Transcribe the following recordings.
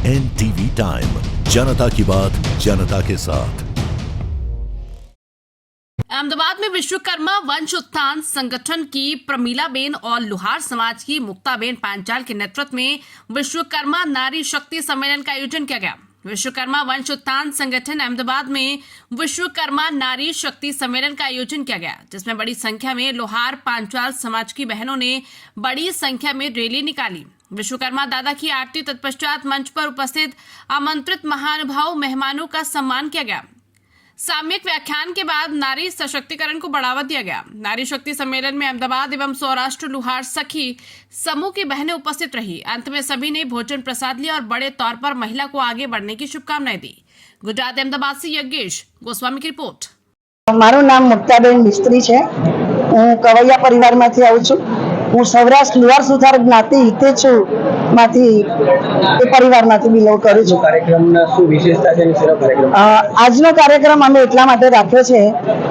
NTV time, जनता की बात जनता के साथ। अहमदाबाद में विश्वकर्मा वंश उत्थान संगठन की प्रमीलाबेन और लुहार समाज की मुक्ताबेन पांचाल के नेतृत्व में विश्वकर्मा नारी शक्ति सम्मेलन का आयोजन किया गया। विश्वकर्मा वंश उत्थान संगठन अहमदाबाद में विश्वकर्मा नारी शक्ति सम्मेलन का आयोजन किया गया, जिसमें बड़ी संख्या में लोहार पांचाल समाज की बहनों ने बड़ी संख्या में रैली निकाली। विश्वकर्मा दादा की आरती तत्पश्चात मंच पर उपस्थित आमंत्रित महानुभाव मेहमानों का सम्मान किया गया। सामयिक व्याख्यान के बाद नारी सशक्तिकरण को बढ़ावा दिया गया। नारी शक्ति सम्मेलन में अहमदाबाद एवं सौराष्ट्र लुहार सखी समूह की बहनें उपस्थित रही। अंत में सभी ने भोजन प्रसाद लिया और बड़े तौर पर महिला को आगे बढ़ने की शुभकामनाएं दी। गुजरात अहमदाबाद से यज्ञेश गोस्वामी की रिपोर्ट। मारू नाम मुक्ताबेन मिस्त्री है। हूँ कवैया परिवार में आવું છું। હું સૌરાષ્ટ્ર લુહાર સુથાર જ્ઞાતિ હિતે છું માંથી એ પરિવારમાંથી બિલોંગ કરું છું। કાર્યક્રમના શું વિશેષતા છે અને શેનો કાર્યક્રમ? આજનો કાર્યક્રમ અમે એટલા માટે રાખ્યો છે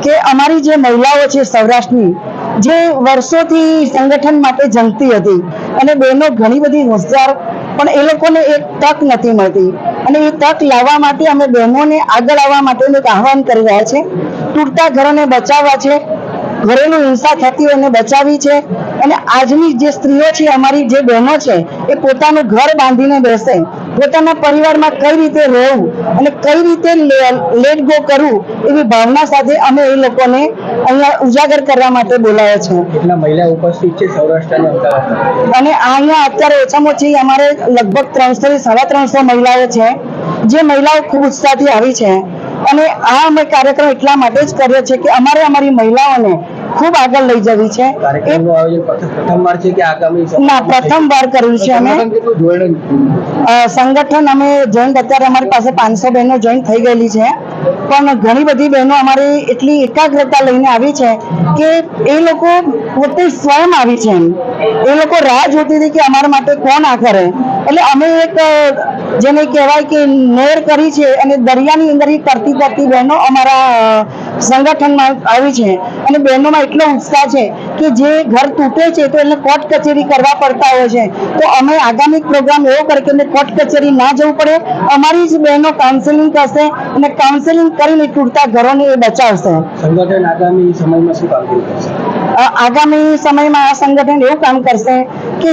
કે અમારી જે મહિલાઓ છે સૌરાષ્ટ્રની, જે વર્ષોથી સંગઠન માટે જંગતી હતી અને બહેનો ઘણી બધી હોશિયાર, પણ એ લોકોને એક તક નથી મળતી અને એ તક લાવવા માટે અમે બહેનોને આગળ આવવા માટેનું એક આહવાન કરી રહ્યા છે। તૂટતા ઘરોને બચાવવા છે, ઘરેલુ હિંસા થતી હોય એને બચાવી છે અને આજની જે સ્ત્રીઓ છે, અમારી જે બહેનો છે, એ પોતાનું ઘર બાંધીને બેસે, પોતાના પરિવારમાં કઈ રીતે રહેવું અને કઈ રીતે લેટ ગો કરવું એવી ભાવના સાથે અમે એ લોકોને અહીંયા ઉજાગર કરવા માટે બોલાવ્યા છે। કેટલા મહિલા ઉપસ્થિત છે સૌરાષ્ટ્ર અને અમદાવાદ? અને અહીંયા અત્યારે ઓછામાં ઓછી અમારે લગભગ 300 થી 350 મહિલાઓ છે, જે મહિલાઓ ખૂબ ઉત્સાહથી આવી છે। અને આ અમે કાર્યક્રમ એટલા માટે જ કર્યો છે કે અમારે અમારી મહિલાઓને ખૂબ આગળ લઈ જવી છે। કાર્યક્રમનું આયોજન પ્રથમવાર છે કે આગામી? ના, પ્રથમવાર કર્યું છે અમે। સંગઠન અમે જોઈન્ટ અત્યારે અમારી પાસે 500 બહેનો જોઈન્ટ થઈ ગયેલી છે, પણ ઘણી બધી બહેનો અમારી એટલી એકાગ્રતા લઈને આવી છે કે એ લોકો પોતે સ્વયં આવી છે। એ લોકો રાહ જોતી હતી કે અમારા માટે કોણ આ કરે, એટલે અમે એક જેને કહેવાય કે નેર કરી છે અને દરિયાની અંદર કરતી કરતી બહેનો અમારા સંગઠનમાં આવી છે। અને બહેનોમાં એટલો ઉત્સાહ છે કે જે ઘર તૂટે છે તો એને કોર્ટ કચેરી કરવા પડતા હોય છે, તો અમે આગામી પ્રોગ્રામ એવો કરે કે કોર્ટ કચેરી ના જવું પડે, અમારી જ બહેનો કાઉન્સેલિંગ કરશે અને કાઉન્સેલિંગ કરીને તૂટતા ઘરોને એ બચાવશે। સંગઠન આગામી સમયમાં શું કામગીરી કરશે? આગામી સમયમાં આ સંગઠન એવું કામ કરશે કે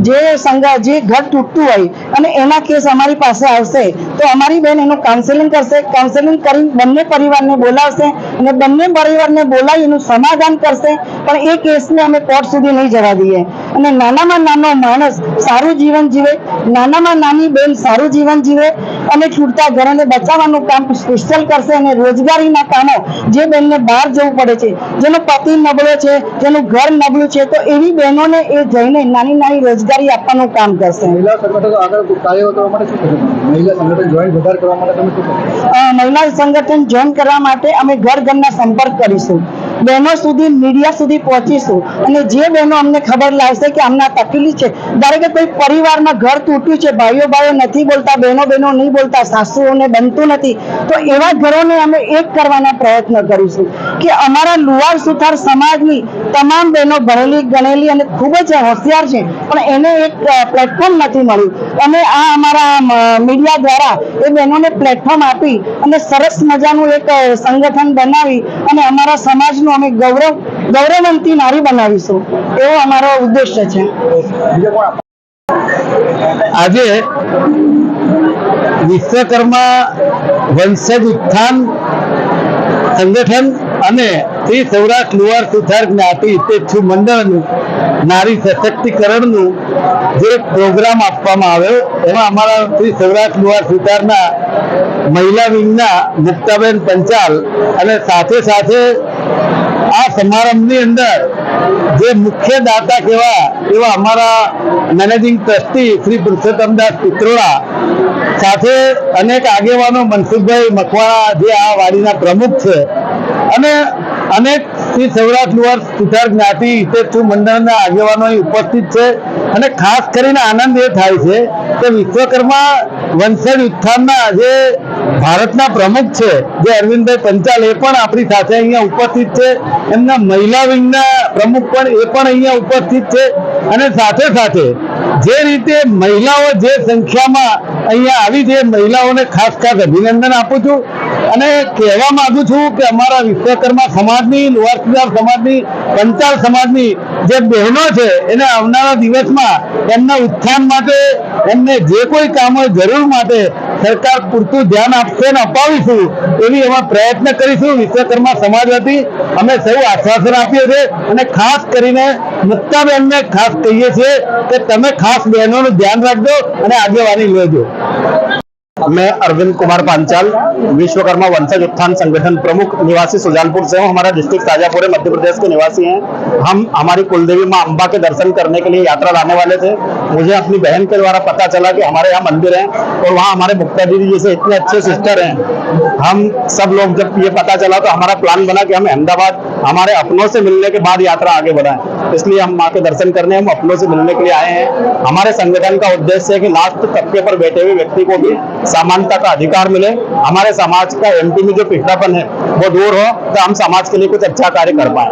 જે ઘર તૂટતું હોય અને એના કેસ અમારી પાસે આવશે તો અમારી બહેન એનું કાઉન્સેલિંગ કરશે, કાઉન્સેલિંગ કરી બંને પરિવારને બોલાવશે અને બંને પરિવારને બોલાવી એનું સમાધાન કરશે, પણ એ કેસને અમે કોર્ટ સુધી નહીં જવા દઈએ। અને નાનામાં નાનો માણસ સારું જીવન જીવે, નાનામાં નાની બેન સારું જીવન જીવે અને છૂટતા ઘરોને બચાવવાનું કામ સ્પેશિયલ કરશે। અને રોજગારીના કામો જે બેનને બહાર જવું પડે છે, જેનો પતિ નબળો છે, જેનું ઘર નબળું છે, તો એવી બહેનોને એ જઈને નાની નાની રોજગારી આપવાનું કામ કરશે। મહિલા સંગઠન આગળ કાર્ય કરવા માટે શું કરવું? મહિલા સંગઠન જોઈન વધાર કરવા માટે તમે શું કરશો? મહિલા સંગઠન જોઈન કરવા માટે અમે ઘર ઘરના સંપર્ક કરીશું, બહેનો સુધી મીડિયા સુધી પહોંચીશું અને જે બહેનો અમને ખબર લાવશે કે અમને તકલીફ છે, ધારો કે કોઈ પરિવારમાં ઘર તૂટ્યું છે, ભાઈઓ નથી બોલતા, બહેનો નહીં બોલતા, સાસુઓને બનતું નથી, તો એવા ઘરોને અમે એક કરવાના પ્રયત્ન કરીશું કે અમારા લુહાર સુથાર સમાજની તમામ બહેનો ભણેલી ગણેલી અને ખૂબ જ હોશિયાર છે, પણ એને એક પ્લેટફોર્મ નથી મળ્યું। અમે આ અમારા મીડિયા દ્વારા એ બહેનોને પ્લેટફોર્મ આપી અને સરસ મજાનું એક સંગઠન બનાવી અને અમારા સમાજનું અમે ગૌરવવંતી નારી બનાવીશું, એવો અમારો ઉદ્દેશ્ય છે। આજે વિશ્વકર્મા વંશજ ઉત્થાન સંગઠન અને શ્રી સૌરાષ્ટ્ર લુહાર સુથાર જ્ઞાતિ હિતેચ્છુ મંડળનું નારી સશક્તિકરણનું જે પ્રોગ્રામ આપવામાં આવ્યો, એમાં અમારા શ્રી સૌરાષ્ટ્ર લુહાર સુથારના મહિલા વિંગના મુક્તાબેન પંચાલ અને સાથે સાથે આ સમારંભની અંદર જે મુખ્ય દાતા કહેવા એવા અમારા મેનેજિંગ ટ્રસ્ટી શ્રી પુરુષોત્તમદાસ પિત્રોડા, સાથે અનેક આગેવાનો, મનસુખભાઈ મકવાણા જે આ વાડીના પ્રમુખ છે, અને અનેક શ્રી સૌરાષ્ટ્ર લુહાર સુથાર જ્ઞાતિ હિતેચ્છુ મંડળના આગેવાનો ઉપસ્થિત છે। અને ખાસ કરીને આનંદ એ થાય છે કે વિશ્વકર્મા વંશજ ઉત્થાનના જે ભારતના પ્રમુખ છે, જે અરવિંદભાઈ પંચાલ, એ પણ આપણી સાથે અહીંયા ઉપસ્થિત છે। એમના મહિલા વિંગના પ્રમુખ પણ એ પણ અહીંયા ઉપસ્થિત છે। અને સાથે સાથે જે રીતે મહિલાઓ જે સંખ્યામાં અહીંયા આવી છે, મહિલાઓને ખાસ અભિનંદન આપું છું અને કહેવા માંગુ છું કે અમારા વિશ્વકર્મા સમાજની, લુહાર સુથાર સમાજની, પંચાલ સમાજની જે બહેનો છે એને આવનારા દિવસમાં એમના ઉત્થાન માટે, એમને જે કોઈ કામ હોય જરૂર માટે સરકાર પૂરતું ધ્યાન આપશે અને અપાવીશું એવી અમે પ્રયત્ન કરીશું. વિશ્વકર્મા સમાજ વતી અમે સૌ આશ્વાસન આપીએ છીએ અને ખાસ કરીને મુક્તાબેનને ખાસ કહીએ છીએ કે તમે ખાસ બહેનોનું ધ્યાન રાખજો અને આગેવાની લેજો. मैं अरविंद कुमार पांचाल, विश्वकर्मा वंशज उत्थान संगठन प्रमुख, निवासी सुजानपुर से हूँ. हमारा डिस्ट्रिक्ट शाजापुर है, मध्य प्रदेश के निवासी हैं. हम हमारी कुलदेवी माँ अम्बा के दर्शन करने के लिए यात्रा लाने वाले थे. मुझे अपनी बहन के द्वारा पता चला कि हमारे यहाँ मंदिर है और वहाँ हमारे मुक्ता दीदी जैसे इतने अच्छे सिस्टर हैं. हम सब लोग जब ये पता चला तो हमारा प्लान बना कि हम अहमदाबाद हमारे अपनों से मिलने के बाद यात्रा आगे बढ़ाएं. इसलिए हम माँ के दर्शन करने हम अपनों से मिलने के लिए आए हैं. हमारे संगठन का उद्देश्य है कि लास्ट तबके पर बैठे हुए व्यक्ति को भी समानता का अधिकार मिले. हमारे समाज का एमपी में जो पिछड़ापन है वो दूर हो तो हम समाज के लिए कुछ अच्छा कार्य कर पाए.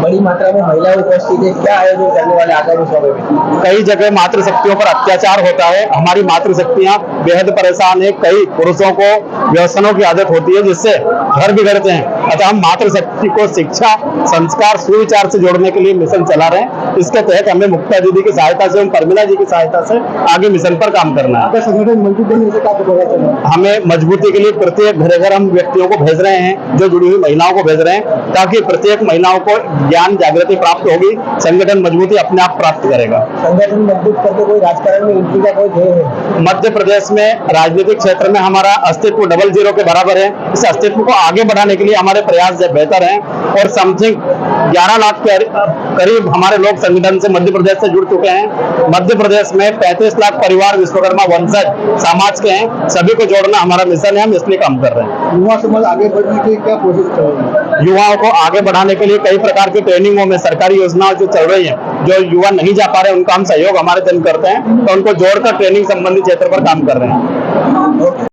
बड़ी मात्रा में महिलाएं उपस्थित है, क्या आयोजन करने वाले आगामी समय में? कई जगह मातृशक्तियों पर अत्याचार होता है. हमारी मातृशक्तियां बेहद परेशान है. कई पुरुषों को व्यसनों की आदत होती है जिससे घर बिगड़ते हैं. अतः हम मातृशक्ति को शिक्षा, संस्कार, सुविचार से जोड़ने के लिए मिशन चला रहे हैं. इसके तहत हमें मुक्ता दीदी की सहायता से, परमिला जी की सहायता से आगे मिशन पर काम करना है. संगठन मजबूत बनने से क्या पता चला? हमें मजबूती के लिए प्रत्येक घर घर हम व्यक्तियों को भेज रहे हैं, जो जुड़ी हुई महिलाओं को भेज रहे हैं, ताकि प्रत्येक महिलाओं को ज्ञान जागृति प्राप्त होगी, संगठन मजबूती अपने आप प्राप्त करेगा. संगठन मजबूत करके कोई राजकारण में एंट्री का कोई ध्येय है? मध्य प्रदेश में राजनीतिक क्षेत्र में हमारा अस्तित्व 00 के बराबर है. इस अस्तित्व को आगे बढ़ाने के लिए हमारे प्रयास बेहतर हैं और समथिंग 11 लाख के करीब हमारे लोग संगठन से मध्य प्रदेश से जुड़ चुके हैं. मध्य प्रदेश में 35 लाख परिवार विश्वकर्मा वंशज समाज के हैं. सभी को जोड़ना हमारा मिशन है, हम इसलिए काम कर रहे हैं. युवा समाज आगे बढ़ने की क्या कोशिश कर रहे हैं? युवाओं को आगे बढ़ाने के लिए कई प्रकार की ट्रेनिंगों में सरकारी योजनाएं जो चल रही हैं, जो युवा नहीं जा पा रहे हैं उनका हम सहयोग हमारे जन करते हैं, तो उनको जोड़कर ट्रेनिंग संबंधी क्षेत्र पर काम कर रहे हैं.